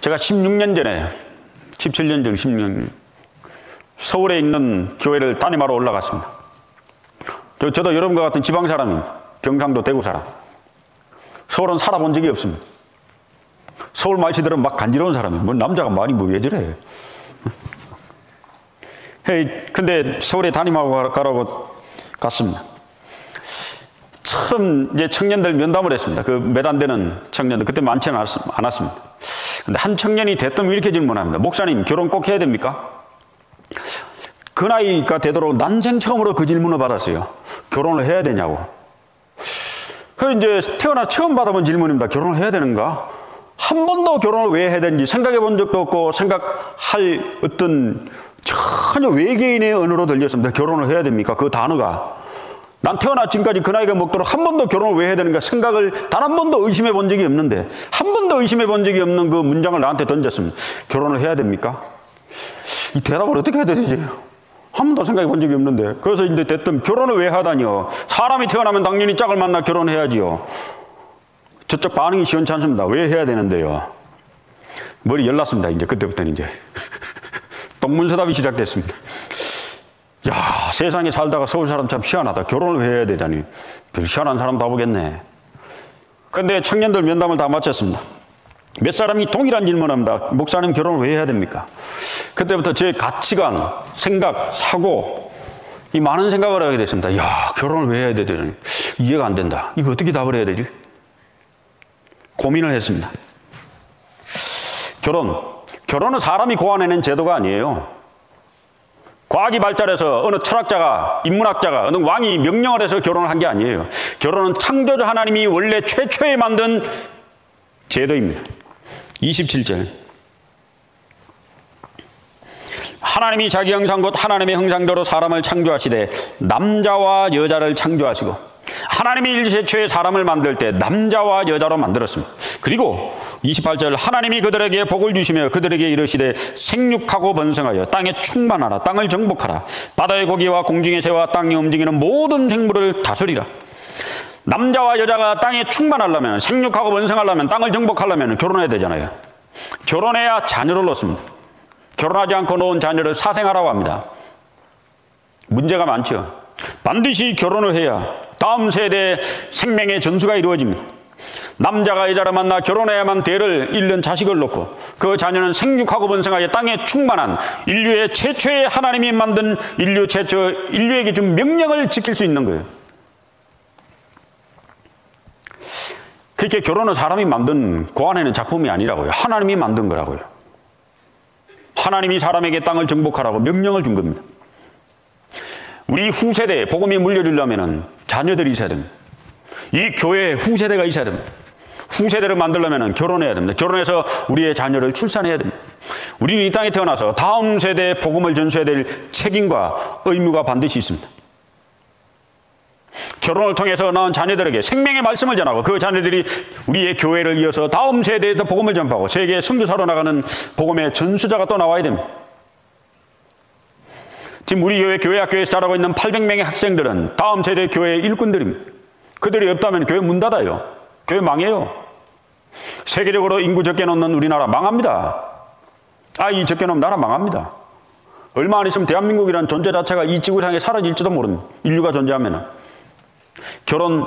제가 16년 전에, 17년 전, 16년 서울에 있는 교회를 담임하러 올라갔습니다. 저도 여러분과 같은 지방 사람입니다. 경상도 대구 사람. 서울은 살아본 적이 없습니다. 서울 말씨들은 막 간지러운 사람이에요. 뭐 남자가 말이 뭐 왜 저래. 근데 서울에 담임하고 가라고 갔습니다. 처음 이제 청년들 면담을 했습니다. 그 몇 안 되는 청년들, 그때 많지는 않았습니다. 근데 한 청년이 대뜸 이렇게 질문합니다. 목사님, 결혼 꼭 해야 됩니까? 그 나이가 되도록 난생 처음으로 그 질문을 받았어요. 결혼을 해야 되냐고. 그 이제 태어나 처음 받아본 질문입니다. 결혼을 해야 되는가? 한 번도 결혼을 왜 해야 되는지 생각해 본 적도 없고 생각할 어떤 전혀 외계인의 언어로 들렸습니다. 결혼을 해야 됩니까? 그 단어가. 난 태어나 지금까지 그 나이가 먹도록 한 번도 결혼을 왜 해야 되는가 생각을 단 한 번도 의심해 본 적이 없는데, 한 번도 의심해 본 적이 없는 그 문장을 나한테 던졌습니다. 결혼을 해야 됩니까? 이 대답을 어떻게 해야 되지? 한 번도 생각해 본 적이 없는데. 그래서 이제 대뜸 결혼을 왜 하다니요? 사람이 태어나면 당연히 짝을 만나 결혼해야지요. 저쪽 반응이 시원치 않습니다. 왜 해야 되는데요? 머리 열났습니다. 이제 그때부터는 이제 동문서답이 시작됐습니다. 야, 세상에 살다가 서울 사람 참 희한하다. 결혼을 왜 해야 되다니. 별 희한한 사람 다 보겠네. 그런데 청년들 면담을 다 마쳤습니다. 몇 사람이 동일한 질문합니다. 목사님, 결혼을 왜 해야 됩니까? 그때부터 제 가치관, 생각, 사고, 이 많은 생각을 하게 됐습니다. 야, 결혼을 왜 해야 되다니. 이해가 안 된다. 이거 어떻게 답을 해야 되지? 고민을 했습니다. 결혼은 사람이 고안해낸 제도가 아니에요. 과학이 발달해서 어느 철학자가, 인문학자가, 어느 왕이 명령을 해서 결혼을 한 게 아니에요. 결혼은 창조주 하나님이 원래 최초에 만든 제도입니다. 27절. 하나님이 자기 형상 곧 하나님의 형상대로 사람을 창조하시되 남자와 여자를 창조하시고, 하나님이 일체초에 사람을 만들 때 남자와 여자로 만들었습니다. 그리고 28절, 하나님이 그들에게 복을 주시며 그들에게 이르시되 생육하고 번성하여 땅에 충만하라. 땅을 정복하라. 바다의 고기와 공중의 새와 땅에 움직이는 모든 생물을 다스리라. 남자와 여자가 땅에 충만하려면, 생육하고 번성하려면, 땅을 정복하려면 결혼해야 되잖아요. 결혼해야 자녀를 낳습니다. 결혼하지 않고 놓은 자녀를 사생아라고 합니다. 문제가 많죠. 반드시 결혼을 해야 다음 세대의 생명의 전수가 이루어집니다. 남자가 여자를 만나 결혼해야만 대를 잇는 자식을 놓고 그 자녀는 생육하고 번성하여 땅에 충만한 인류의 최초의 하나님이 만든 인류에게 준 명령을 지킬 수 있는 거예요. 그렇게 결혼은 사람이 만든 고안해낸 작품이 아니라고요. 하나님이 만든 거라고요. 하나님이 사람에게 땅을 정복하라고 명령을 준 겁니다. 우리 후세대에 복음이 물려주려면 자녀들이 있어야 됩니다. 이 교회에 후세대가 있어야 됩니다. 후세대를 만들려면 결혼해야 됩니다. 결혼해서 우리의 자녀를 출산해야 됩니다. 우리는 이 땅에 태어나서 다음 세대에 복음을 전수해야 될 책임과 의무가 반드시 있습니다. 결혼을 통해서 낳은 자녀들에게 생명의 말씀을 전하고 그 자녀들이 우리의 교회를 이어서 다음 세대에도 복음을 전파하고 세계 선교사로 나가는 복음의 전수자가 또 나와야 됩니다. 지금 우리 교회 학교에서 자라고 있는 800명의 학생들은 다음 세대 교회의 일꾼들입니다. 그들이 없다면 교회 문 닫아요. 교회 망해요. 세계적으로 인구 적게 놓는 우리나라 망합니다. 아이 적게 놓으면 나라 망합니다. 얼마 안 있으면 대한민국이라는 존재 자체가 이 지구상에 사라질지도 모릅니다. 인류가 존재하면. 결혼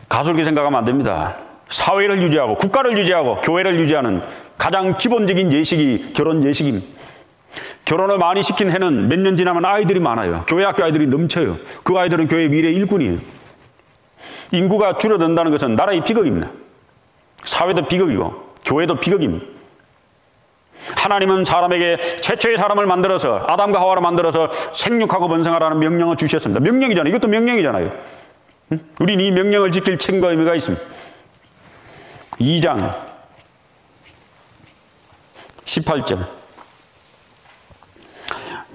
가솔게 생각하면 안 됩니다. 사회를 유지하고 국가를 유지하고 교회를 유지하는 가장 기본적인 예식이 결혼 예식입니다. 결혼을 많이 시킨 해는 몇 년 지나면 아이들이 많아요. 교회 학교 아이들이 넘쳐요. 그 아이들은 교회 미래 일꾼이에요. 인구가 줄어든다는 것은 나라의 비극입니다. 사회도 비극이고 교회도 비극입니다. 하나님은 사람에게 최초의 사람을 만들어서 아담과 하와를 만들어서 생육하고 번성하라는 명령을 주셨습니다. 명령이잖아요. 이것도 명령이잖아요. 우리는 이 명령을 지킬 책임과 의무가 있습니다. 2장 18절.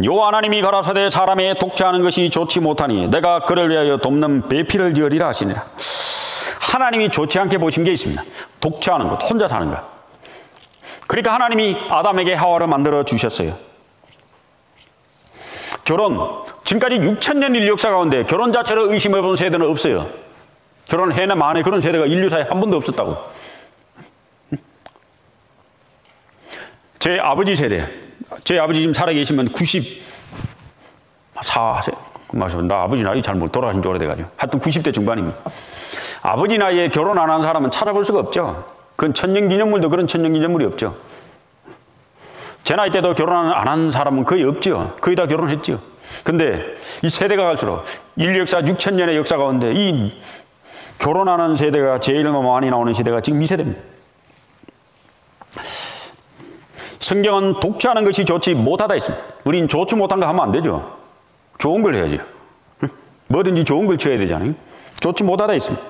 여호와 하나님이 가라사대 사람의 독채하는 것이 좋지 못하니 내가 그를 위하여 돕는 배필을 지으리라 하시니라. 하나님이 좋지 않게 보신 게 있습니다. 독채하는 것, 혼자 사는 것. 그러니까 하나님이 아담에게 하와를 만들어 주셨어요. 결혼, 지금까지 6,000년 인류 역사 가운데 결혼 자체를 의심해본 세대는 없어요. 결혼해나 마네 그런 세대가 인류사에 한 번도 없었다고. 제 아버지 세대, 제 아버지 지금 살아계시면 94세, 나 아버지 나이 잘 모르 돌아가신 지 오래돼가지고. 하여튼 90대 중반입니다. 아버지 나이에 결혼 안 한 사람은 찾아볼 수가 없죠. 그건 천년기념물도 그런 천년기념물이 없죠. 제 나이 때도 결혼 안 한 사람은 거의 없죠. 거의 다 결혼했죠. 근데 이 세대가 갈수록 인류 역사 6,000년의 역사 가운데 이 결혼하는 세대가 제일 많이 나오는 시대가 지금 이 세대입니다. 성경은 독취하는 것이 좋지 못하다 있습니다. 우린 좋지 못한 거 하면 안 되죠. 좋은 걸 해야죠. 뭐든지 좋은 걸 취해야 되잖아요. 좋지 못하다 있습니다.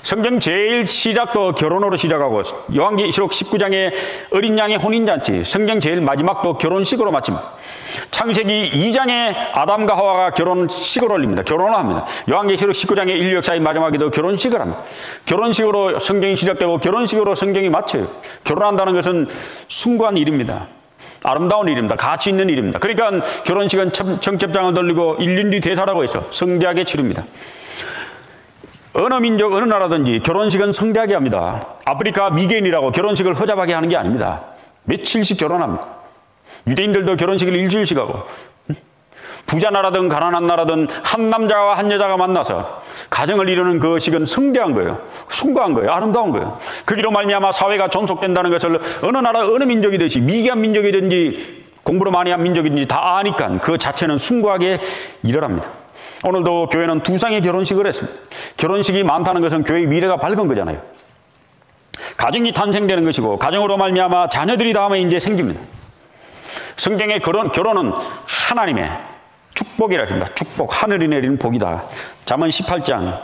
성경 제일 시작도 결혼으로 시작하고 요한계시록 19장의 어린 양의 혼인잔치, 성경 제일 마지막도 결혼식으로 마칩니다. 창세기 2장에 아담과 하와가 결혼식을 올립니다. 결혼을 합니다. 요한계시록 19장의 인류 역사의 마지막에도 결혼식을 합니다. 결혼식으로 성경이 시작되고 결혼식으로 성경이 마쳐요. 결혼한다는 것은 숭고한 일입니다. 아름다운 일입니다. 가치 있는 일입니다. 그러니까 결혼식은 청첩장을 돌리고 1년 뒤 대사라고 해서 성대하게 치릅니다. 어느 민족, 어느 나라든지 결혼식은 성대하게 합니다. 아프리카 미개인이라고 결혼식을 허접하게 하는 게 아닙니다. 며칠씩 결혼합니다. 유대인들도 결혼식을 일주일씩 하고, 부자 나라든 가난한 나라든 한 남자와 한 여자가 만나서 가정을 이루는 그 식은 성대한 거예요. 숭고한 거예요. 아름다운 거예요. 거기로 말미암아 사회가 존속된다는 것을 어느 나라, 어느 민족이든지 미개한 민족이든지 공부를 많이 한 민족이든지 다 아니까 그 자체는 숭고하게 일을 합니다. 오늘도 교회는 두 쌍의 결혼식을 했습니다. 결혼식이 많다는 것은 교회의 미래가 밝은 거잖아요. 가정이 탄생되는 것이고 가정으로 말미암아 자녀들이 다음에 이제 생깁니다. 성경의 결혼은 하나님의 축복이라 했습니다. 축복, 하늘이 내리는 복이다. 잠언 18장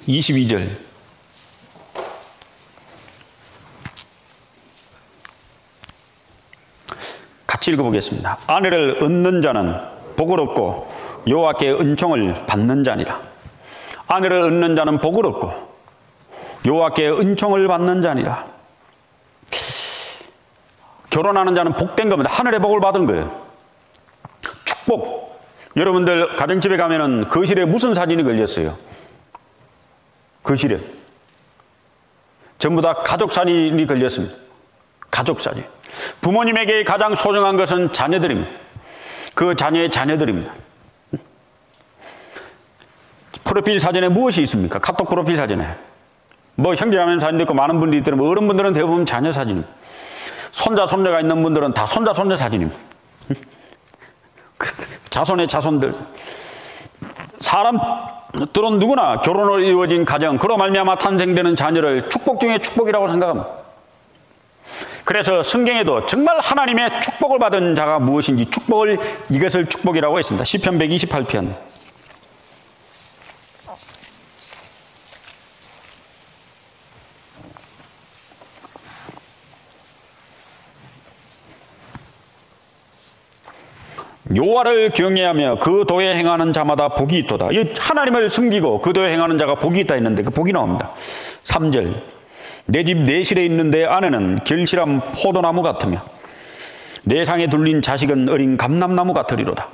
22절 같이 읽어보겠습니다. 아내를 얻는 자는 복을 얻고 여호와께 은총을 받는 자니라. 아내를 얻는 자는 복을 얻고 여호와께 은총을 받는 자니라. 결혼하는 자는 복된 겁니다. 하늘의 복을 받은 거예요. 축복. 여러분들 가정집에 가면은 거실에 무슨 사진이 걸렸어요? 거실에 전부 다 가족 사진이 걸렸습니다. 가족 사진. 부모님에게 가장 소중한 것은 자녀들입니다. 그 자녀의 자녀들입니다. 프로필 사진에 무엇이 있습니까? 카톡 프로필 사진에 뭐 형제자매 사진도 있고 많은 분들이 있더라도 어른분들은 대부분 자녀 사진입니다. 손자 손녀가 있는 분들은 다 손자 손녀 사진입니다. 자손의 자손들. 사람들은 누구나 결혼으로 이루어진 가정, 그로 말미암아 탄생되는 자녀를 축복 중에 축복이라고 생각합니다. 그래서 성경에도 정말 하나님의 축복을 받은 자가 무엇인지 이것을 축복이라고 했습니다. 시편 128편 '여호와를 경외하며 그 도에 행하는 자마다 복이 있도다.' 이 하나님을 섬기고 그 도에 행하는 자가 복이 있다 했는데 그 복이 나옵니다. 3절 내 집 내실에 있는 내 아내는 결실한 포도나무 같으며 내 상에 둘린 자식은 어린 감람나무 같으리로다.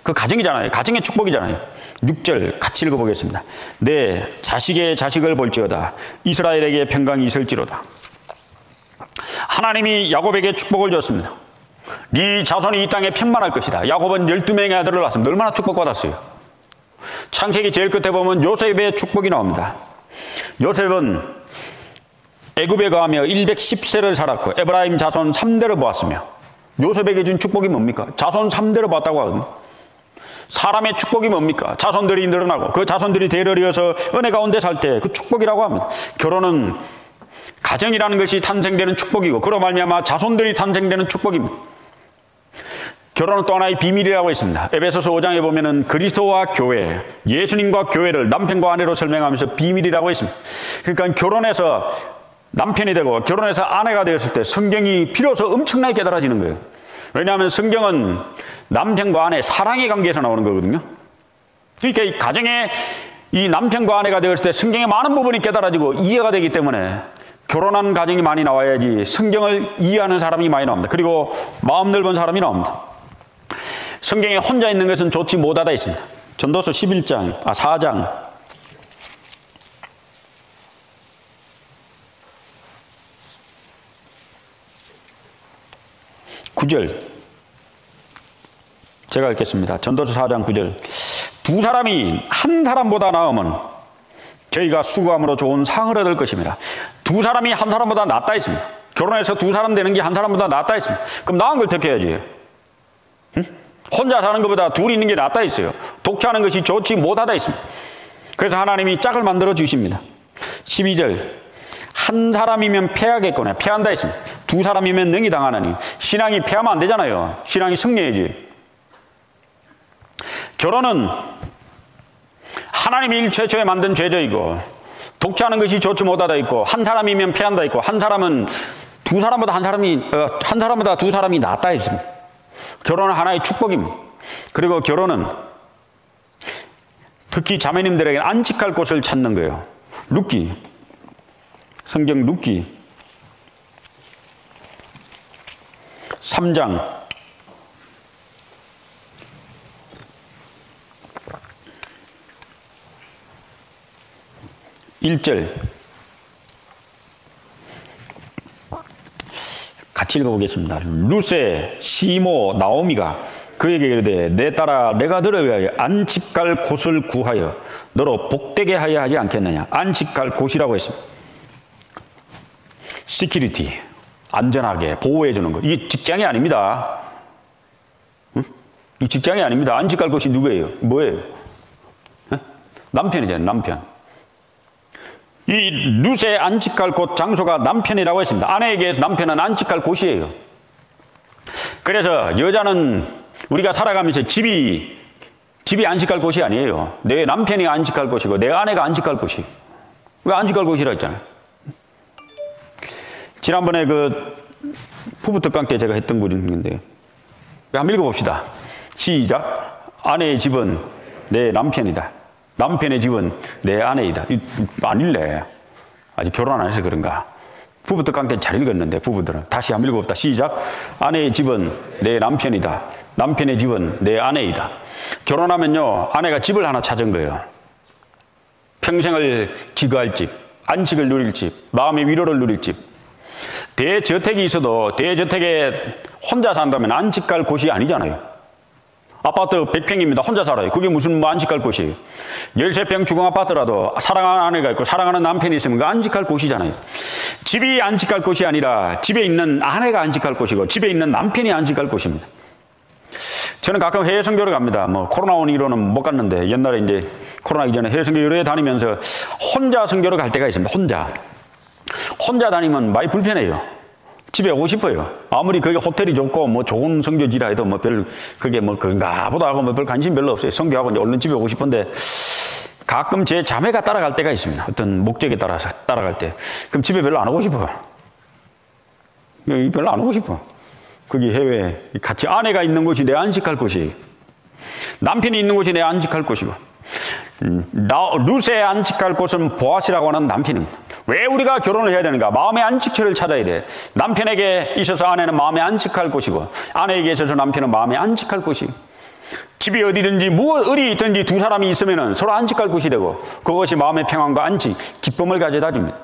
그 가정이잖아요. 가정의 축복이잖아요. 6절 같이 읽어보겠습니다. 내 자식의 자식을 볼지어다. 이스라엘에게 평강이 있을지로다. 하나님이 야곱에게 축복을 줬습니다. 네 자손이 이 땅에 편만할 것이다. 야곱은 12명의 아들을 낳았습니다. 얼마나 축복받았어요. 창세기 제일 끝에 보면 요셉의 축복이 나옵니다. 요셉은 애굽에 거하며 110세를 살았고 에브라임 자손 3대를 보았으며 요셉에게 준 축복이 뭡니까? 자손 3대를 봤다고 하거든요. 사람의 축복이 뭡니까? 자손들이 늘어나고 그 자손들이 대를 이어서 은혜 가운데 살 때 그 축복이라고 합니다. 결혼은 가정이라는 것이 탄생되는 축복이고 그로 말미암아 자손들이 탄생되는 축복입니다. 결혼은 또 하나의 비밀이라고 했습니다. 에베소서 5장에 보면은 그리스도와 교회, 예수님과 교회를 남편과 아내로 설명하면서 비밀이라고 했습니다. 그러니까 결혼해서 남편이 되고 결혼해서 아내가 되었을 때 성경이 비로소 엄청나게 깨달아지는 거예요. 왜냐하면 성경은 남편과 아내 사랑의 관계에서 나오는 거거든요. 그러니까 이 가정에 이 남편과 아내가 되었을 때 성경의 많은 부분이 깨달아지고 이해가 되기 때문에 결혼한 가정이 많이 나와야지 성경을 이해하는 사람이 많이 나옵니다. 그리고 마음 넓은 사람이 나옵니다. 성경에 혼자 있는 것은 좋지 못하다 있습니다. 전도서 4장 9절 제가 읽겠습니다. 전도서 4장 9절. 두 사람이 한 사람보다 나으면 저희가 수고함으로 좋은 상을 얻을 것입니다. 두 사람이 한 사람보다 낫다 했습니다. 결혼해서 두 사람 되는 게 한 사람보다 낫다 했습니다. 그럼 나은 걸 택해야지. 응? 혼자 사는 것보다 둘이 있는 게 낫다 했어요. 독처하는 것이 좋지 못하다 했습니다. 그래서 하나님이 짝을 만들어 주십니다. 12절. 한 사람이면 패하겠거나 패한다 했습니다. 두 사람이면 능히 당하나니. 신앙이 패하면 안 되잖아요. 신앙이 승리해야지. 결혼은 하나님이 일최초에 만든 죄저이고 독처하는 것이 좋지 못하다 있고 한 사람이면 패한다 있고 한 사람은 한 사람보다 두 사람이 낫다 했습니다. 결혼은 하나의 축복입니다. 그리고 결혼은 특히 자매님들에게 안식할 곳을 찾는 거예요. 성경 룻기 3장 1절 같이 읽어보겠습니다. 룻의 시모 나오미가 그에게 이르되 내 딸아 내가 너를 위하여 안식갈 곳을 구하여 너로 복되게 하여 하지 않겠느냐. 안식갈 곳이라고 했습니다. 시큐리티 안전하게 보호해 주는 것. 이게 직장이 아닙니다. 응? 이 직장이 아닙니다. 안식갈 곳이 누구예요? 뭐예요? 응? 남편이잖아요. 남편. 이 룻의 안식할 곳 장소가 남편이라고 했습니다. 아내에게 남편은 안식할 곳이에요. 그래서 여자는 우리가 살아가면서 집이 안식할 곳이 아니에요. 내 남편이 안식할 곳이고 내 아내가 안식할 곳이. 왜 안식할 곳이라 했잖아요. 지난번에 그 부부 특강 때 제가 했던 글인데 한번 읽어봅시다. 시작. 아내의 집은 내 남편이다. 남편의 집은 내 아내이다. 안 읽네. 아직 결혼 안 해서 그런가. 부부 특강 때 잘 읽었는데 부부들은. 다시 한번 읽어봅시다. 시작. 아내의 집은 내 남편이다. 남편의 집은 내 아내이다. 결혼하면요 아내가 집을 하나 찾은 거예요. 평생을 기거할 집, 안식을 누릴 집, 마음의 위로를 누릴 집. 대저택이 있어도 대저택에 혼자 산다면 안식할 곳이 아니잖아요. 아파트 100평입니다. 혼자 살아요. 그게 무슨 안식할 곳이에요. 13평 주공 아파트라도 사랑하는 아내가 있고 사랑하는 남편이 있으면 그 안식할 곳이잖아요. 집이 안식할 곳이 아니라 집에 있는 아내가 안식할 곳이고 집에 있는 남편이 안식할 곳입니다. 저는 가끔 해외 선교를 갑니다. 코로나 온 이후로는 못 갔는데 옛날에 이제 코로나기 전에 해외 선교 여러 해 다니면서 혼자 선교를 갈 때가 있습니다. 혼자 다니면 많이 불편해요. 집에 오고 싶어요. 아무리 그게 호텔이 좋고 좋은 선교지라 해도 그게 그런가 보다 하고 별 관심 별로 없어요. 선교하고 이제 얼른 집에 오고 싶은데 가끔 제 자매가 따라갈 때가 있습니다. 어떤 목적에 따라서 따라갈 때. 그럼 집에 별로 안 오고 싶어요. 별로 안 오고 싶어. 거기 해외에 같이 아내가 있는 곳이 내 안식할 곳이에요. 남편이 있는 곳이 내 안식할 곳이고. 룻의 안식할 곳은 보아스라고 하는 남편입니다. 왜 우리가 결혼을 해야 되는가? 마음의 안식처를 찾아야 돼. 남편에게 있어서 아내는 마음의 안식할 곳이고 아내에게 있어서 남편은 마음의 안식할 곳이고 집이 어디든지 어디 있든지 두 사람이 있으면 서로 안식할 곳이 되고 그것이 마음의 평안과 안식, 기쁨을 가져다 줍니다.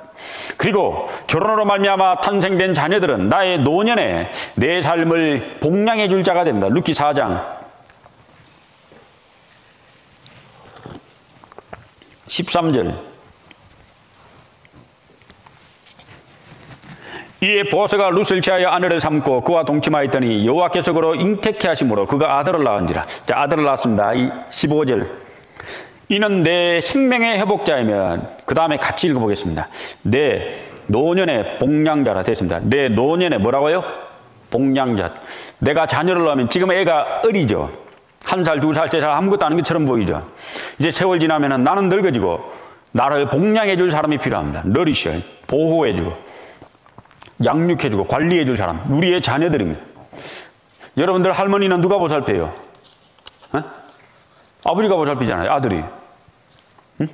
그리고 결혼으로 말미암아 탄생된 자녀들은 나의 노년에 내 삶을 복양해 줄 자가 됩니다. 룻기 4장 13절. 이에 보아스가 룻을 취하여 아내를 삼고 그와 동침하였더니 여호와께서 그로 잉태케 하심으로 그가 아들을 낳은지라. 자, 아들을 낳았습니다. 15절. 이는 내 생명의 회복자이면, 그 다음에 같이 읽어보겠습니다. 내 노년의 복량자라 됐습니다. 내 노년의 뭐라고요? 복량자. 내가 자녀를 낳으면 지금 애가 어리죠. 1살, 2살, 3살 아무것도 아닌 것처럼 보이죠. 이제 세월 지나면 나는 늙어지고 나를 복양해 줄 사람이 필요합니다. 너리셔, 보호해 주고 양육해 주고 관리해 줄 사람, 우리의 자녀들입니다. 여러분들 할머니는 누가 보살펴요? 아버지가 보살피잖아요. 아들이. 응?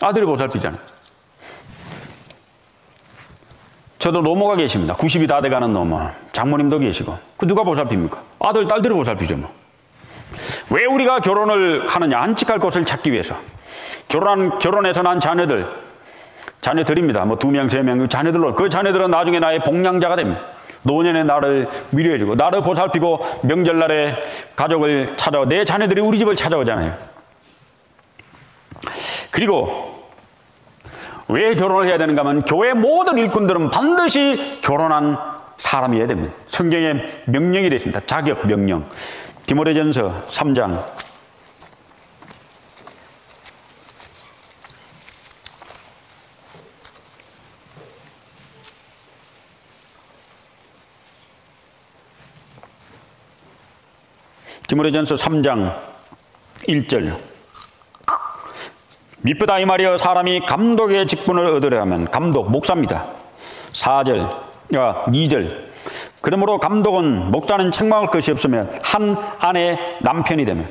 아들이 보살피잖아요. 저도 노모가 계십니다. 90이 다 돼가는 노모. 장모님도 계시고. 그 누가 보살핍니까? 아들, 딸들이 보살피죠 뭐. 왜 우리가 결혼을 하느냐? 안식할 곳을 찾기 위해서. 결혼해서 난 자녀들입니다. 뭐 2명, 3명, 그 자녀들로. 그 자녀들은 나중에 나의 복량자가 됩니다. 노년에 나를 위로해주고, 나를 보살피고, 명절날에 가족을 찾아오, 내 자녀들이 우리 집을 찾아오잖아요. 그리고 왜 결혼을 해야 되는가 하면 교회 모든 일꾼들은 반드시 결혼한 사람이어야 됩니다. 성경의 명령이 되십니다. 자격 명령. 디모데전서 3장 1절. 미쁘다 이 말이여 사람이 감독의 직분을 얻으려 하면 감독, 목사입니다. 2절. 그러므로 감독은 목사는 책망할 것이 없으면 한 아내 남편이 되면.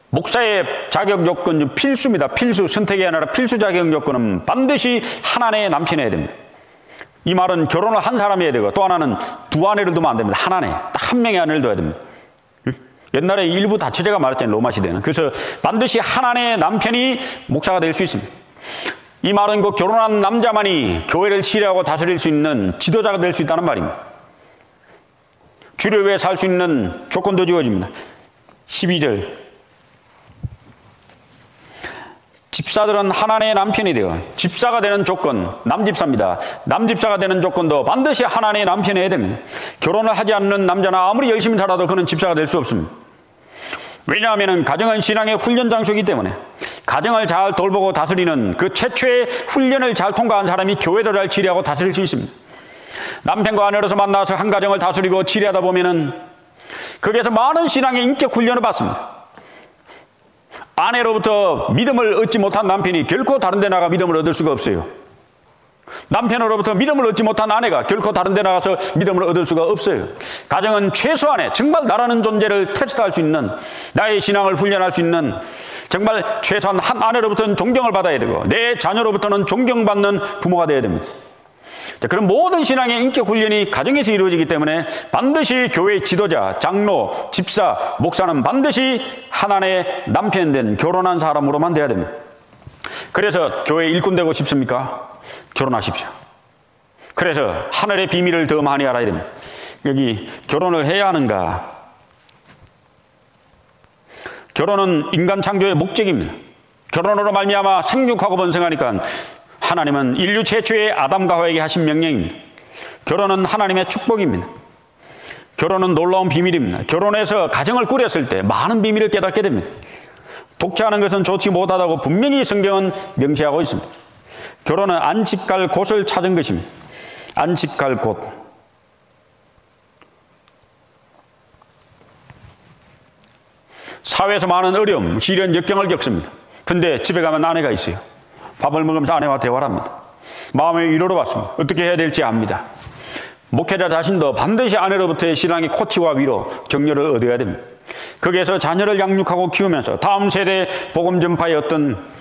목사의 자격 요건 필수입니다. 필수. 선택이 아니라 필수 자격 요건은 반드시 한 아내의 남편이어야 됩니다. 이 말은 결혼을 한 사람이어야 되고, 또 하나는 2 아내를 두면 안 됩니다. 한 아내, 딱 한 명의 아내를 둬야 됩니다. 옛날에 일부 다처제가 말했잖아요. 로마 시대는. 그래서 반드시 한 아내의 남편이 목사가 될 수 있습니다. 이 말은 그 결혼한 남자만이 교회를 치료하고 다스릴 수 있는 지도자가 될 수 있다는 말입니다. 주를 위해 살 수 있는 조건도 주어집니다. 12절. 집사들은 한 아내의 남편이 되어 집사가 되는 조건, 남집사입니다. 남집사가 되는 조건도 반드시 한 아내의 남편이어야 됩니다. 결혼을 하지 않는 남자는 아무리 열심히 살아도 그는 집사가 될 수 없습니다. 왜냐하면 가정은 신앙의 훈련 장소이기 때문에 가정을 잘 돌보고 다스리는 그 최초의 훈련을 잘 통과한 사람이 교회도 잘 치리하고 다스릴 수 있습니다. 남편과 아내로서 만나서 한 가정을 다스리고 치리하다 보면은 거기에서 많은 신앙의 인격 훈련을 받습니다. 아내로부터 믿음을 얻지 못한 남편이 결코 다른 데 나가 믿음을 얻을 수가 없어요. 남편으로부터 믿음을 얻지 못한 아내가 결코 다른 데 나가서 믿음을 얻을 수가 없어요. 가정은 최소한의 정말 나라는 존재를 테스트할 수 있는, 나의 신앙을 훈련할 수 있는 정말 최소한 한 아내로부터는 존경을 받아야 되고 내 자녀로부터는 존경받는 부모가 되어야 됩니다. 그런 모든 신앙의 인격 훈련이 가정에서 이루어지기 때문에 반드시 교회 지도자, 장로, 집사, 목사는 반드시 하나님의 남편 된 결혼한 사람으로만 돼야 됩니다. 그래서 교회 일꾼 되고 싶습니까? 결혼하십시오. 그래서 하늘의 비밀을 더 많이 알아야 됩니다. 여기 결혼을 해야 하는가? 결혼은 인간 창조의 목적입니다. 결혼으로 말미암아 생육하고 번성하니까 하나님은 인류 최초의 아담과 하와에게 하신 명령입니다. 결혼은 하나님의 축복입니다. 결혼은 놀라운 비밀입니다. 결혼해서 가정을 꾸렸을 때 많은 비밀을 깨닫게 됩니다. 독차하는 것은 좋지 못하다고 분명히 성경은 명시하고 있습니다. 결혼은 안식갈 곳을 찾은 것입니다. 안식갈 곳. 사회에서 많은 어려움, 시련, 역경을 겪습니다. 근데 집에 가면 아내가 있어요. 밥을 먹으면서 아내와 대화를 합니다. 마음의 위로를 받습니다. 어떻게 해야 될지 압니다. 목회자 자신도 반드시 아내로부터의 신앙의 코치와 위로, 격려를 얻어야 됩니다. 거기에서 자녀를 양육하고 키우면서 다음 세대 복음 전파의 어떤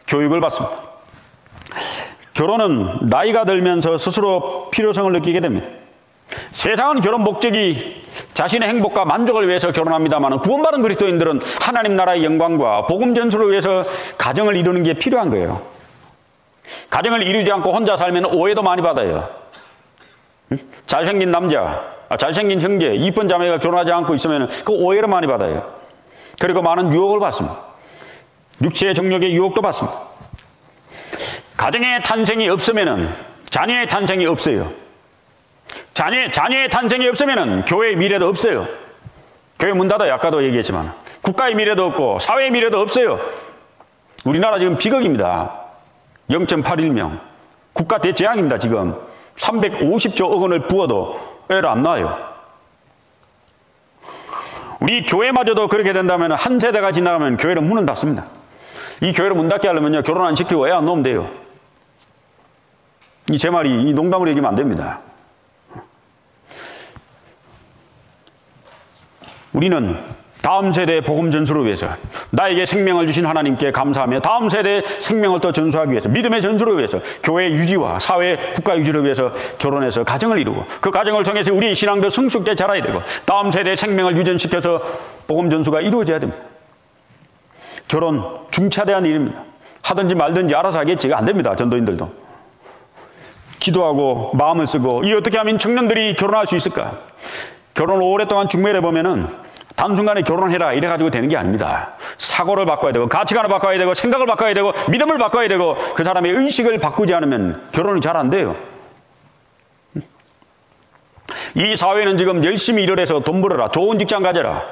교육을 받습니다. 결혼은 나이가 들면서 스스로 필요성을 느끼게 됩니다. 세상은 결혼 목적이 자신의 행복과 만족을 위해서 결혼합니다만 구원받은 그리스도인들은 하나님 나라의 영광과 복음 전수를 위해서 가정을 이루는 게 필요한 거예요. 가정을 이루지 않고 혼자 살면 오해도 많이 받아요. 잘생긴 남자, 잘생긴 형제, 이쁜 자매가 결혼하지 않고 있으면 그 오해를 많이 받아요. 그리고 많은 유혹을 받습니다. 육체의 정욕의 유혹도 받습니다. 가정의 탄생이 없으면 자녀의 탄생이 없어요. 자녀의 탄생이 없으면 교회의 미래도 없어요. 교회 문 닫아요. 아까도 얘기했지만 국가의 미래도 없고 사회의 미래도 없어요. 우리나라 지금 비극입니다. 0.81명. 국가 대재앙입니다. 지금 350조 원을 부어도 애를 안 낳아요. 우리 교회마저도 그렇게 된다면 한 세대가 지나가면 교회는 문은 닫습니다. 이 교회를 문 닫게 하려면요, 결혼 안 시키고 애 안 놓으면 돼요. 제 말이 이 농담으로 얘기하면 안 됩니다. 우리는 다음 세대의 복음 전수를 위해서, 나에게 생명을 주신 하나님께 감사하며 다음 세대의 생명을 더 전수하기 위해서, 믿음의 전수를 위해서, 교회 유지와 사회 국가 유지를 위해서 결혼해서 가정을 이루고, 그 가정을 통해서 우리의 신앙도 성숙되게 자라야 되고, 다음 세대의 생명을 유전시켜서 복음 전수가 이루어져야 됩니다. 결혼 중차대한 일입니다. 하든지 말든지 알아서 하겠지. 안 됩니다. 전도인들도. 기도하고 마음을 쓰고, 이 어떻게 하면 청년들이 결혼할 수 있을까? 결혼을 오랫동안 중매해 보면은 단순간에 결혼해라 이래가지고 되는 게 아닙니다. 사고를 바꿔야 되고, 가치관을 바꿔야 되고, 생각을 바꿔야 되고, 믿음을 바꿔야 되고, 그 사람의 의식을 바꾸지 않으면 결혼이 잘 안 돼요. 이 사회는 지금 열심히 일을 해서 돈 벌어라, 좋은 직장 가져라,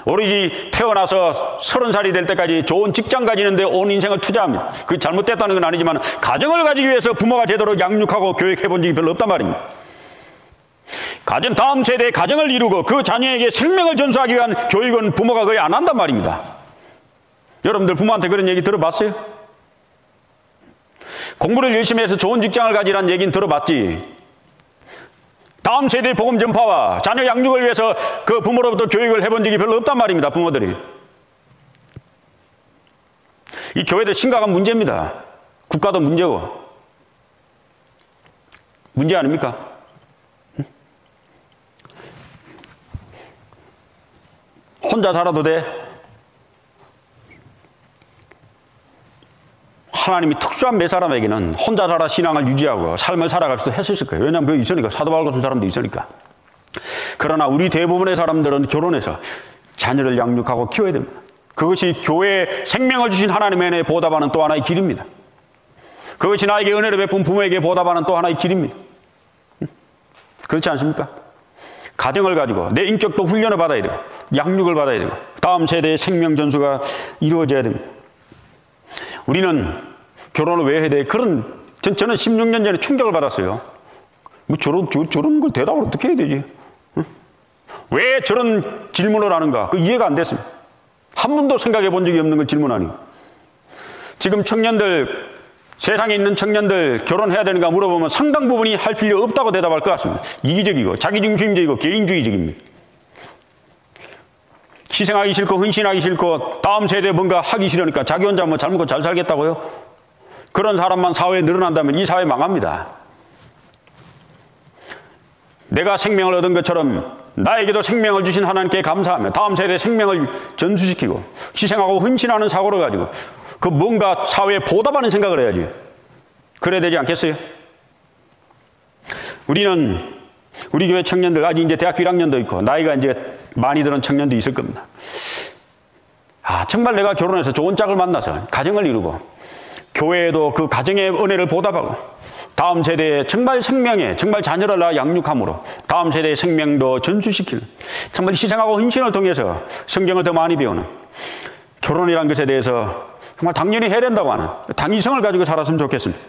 어린이 태어나서 30살이 될 때까지 좋은 직장 가지는데 온 인생을 투자합니다. 그게 잘못됐다는 건 아니지만, 가정을 가지기 위해서 부모가 제대로 양육하고 교육해 본 적이 별로 없단 말입니다. 다음 세대의 가정을 이루고 그 자녀에게 생명을 전수하기 위한 교육은 부모가 거의 안 한단 말입니다. 여러분들 부모한테 그런 얘기 들어봤어요? 공부를 열심히 해서 좋은 직장을 가지라는 얘기는 들어봤지, 다음 세대의 복음 전파와 자녀 양육을 위해서 그 부모로부터 교육을 해본 적이 별로 없단 말입니다. 부모들이. 이 교회도 심각한 문제입니다. 국가도 문제고. 문제 아닙니까? 혼자 살아도 돼? 하나님이 특수한 몇 사람에게는 혼자 살아 신앙을 유지하고 삶을 살아갈 수도 했을 거예요. 왜냐하면 그게 있으니까. 사도 바울 같은 사람도 있으니까. 그러나 우리 대부분의 사람들은 결혼해서 자녀를 양육하고 키워야 됩니다. 그것이 교회에 생명을 주신 하나님의 은혜에 보답하는 또 하나의 길입니다. 그것이 나에게 은혜를 베푼 부모에게 보답하는 또 하나의 길입니다. 그렇지 않습니까? 가정을 가지고 내 인격도 훈련을 받아야 되고, 양육을 받아야 되고, 다음 세대의 생명 전수가 이루어져야 됩니다. 우리는 결혼을 왜 해야 돼? 저는 16년 전에 충격을 받았어요. 뭐 저런 걸 대답을 어떻게 해야 되지? 왜 저런 질문을 하는가? 그 이해가 안 됐습니다. 한 번도 생각해 본 적이 없는 걸 질문하니. 지금 청년들, 세상에 있는 청년들 결혼해야 되는가 물어보면 상당 부분이 할 필요 없다고 대답할 것 같습니다. 이기적이고 자기중심적이고 개인주의적입니다. 희생하기 싫고 헌신하기 싫고 다음 세대에 뭔가 하기 싫으니까 자기 혼자 뭐 잘 먹고 잘 살겠다고요? 그런 사람만 사회에 늘어난다면 이 사회 망합니다. 내가 생명을 얻은 것처럼 나에게도 생명을 주신 하나님께 감사하며 다음 세대에 생명을 전수시키고 희생하고 헌신하는 사고를 가지고 그 뭔가 사회에 보답하는 생각을 해야지. 그래야 되지 않겠어요? 우리 교회 청년들, 아직 이제 대학교 1학년도 있고 나이가 이제 많이 드는 청년도 있을 겁니다. 정말 내가 결혼해서 좋은 짝을 만나서 가정을 이루고 교회에도 그 가정의 은혜를 보답하고 다음 세대에 정말 생명에 정말 자녀를 낳아 양육함으로 다음 세대의 생명도 전수시키는, 정말 희생하고 헌신을 통해서 성경을 더 많이 배우는, 결혼이라는 것에 대해서 정말 당연히 해야 된다고 하는 당위성을 가지고 살았으면 좋겠습니다.